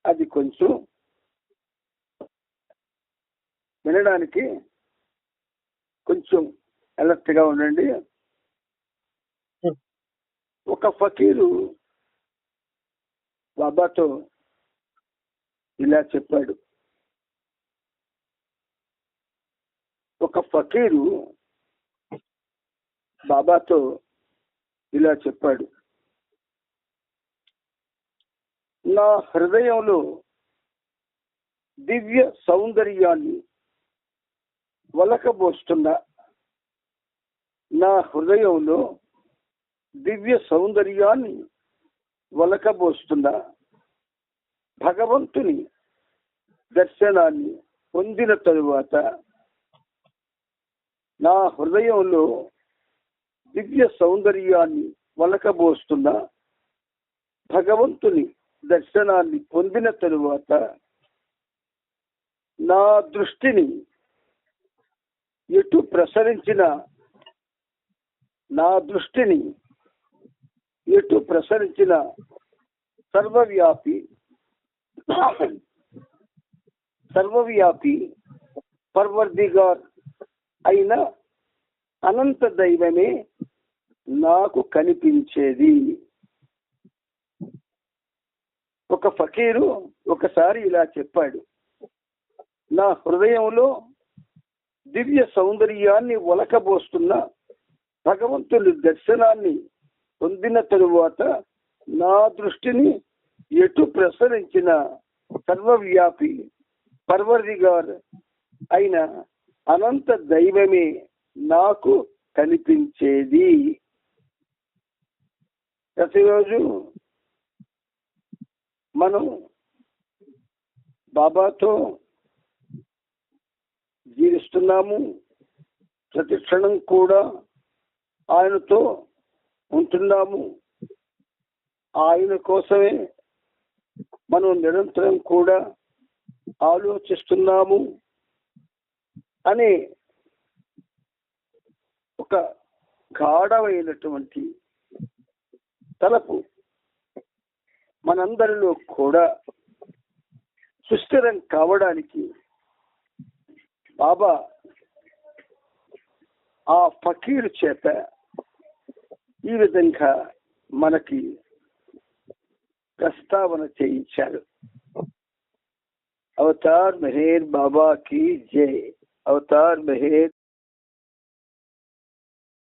అది కొంచెం వినడానికి కొంచెం అలర్ట్గా ఉండండి. ఒక ఫకీరు బాబాతో ఇలా చెప్పాడు. ఒక ఫకీరు బాబాతో ఇలా చెప్పాడు, నా హృదయంలో దివ్య సౌందర్యాన్ని వలకబోస్తున్నా, నా హృదయంలో దివ్య సౌందర్యాన్ని వలకబోస్తున్నా భగవంతుని దర్శనాన్ని పొందిన తరువాత, నా హృదయంలో దివ్య సౌందర్యాన్ని వలకబోస్తున్న భగవంతుని దర్శనాన్ని పొందిన తరువాత నా దృష్టిని ఎటు ప్రసరించిన సర్వవ్యాపి పర్వర్దిగార్ అయిన అనంత దైవమే నాకు కనిపించేది. ఒక ఫకీరు ఒకసారి ఇలా చెప్పాడు, నా హృదయంలో దివ్య సౌందర్యాన్ని ఒలకబోస్తున్న భగవంతుని దర్శనాన్ని పొందిన తరువాత నా దృష్టిని ఎటు ప్రసరించిన సర్వవ్యాపి పర్వర్దిగార్ అయిన అనంత దైవమే నాకు కనిపించేది. ప్రతిరోజు మనం బాబాతో జీవిస్తున్నాము, ప్రతి క్షణం కూడా ఆయనతో ఉంటున్నాము. ఆయన కోసమే మనం నిరంతరం కూడా ఆలోచిస్తున్నాము అనే ఒక గాఢమైనటువంటి తలపు మనందరిలో కూడా సుస్థిరం కావడానికి బాబా ఆ ఫకీరు చేత ఈ విధంగా మనకి ప్రస్తావన చేయించారు. అవతార్ మెహర్ బాబా की जय, అవతార్ మెహర్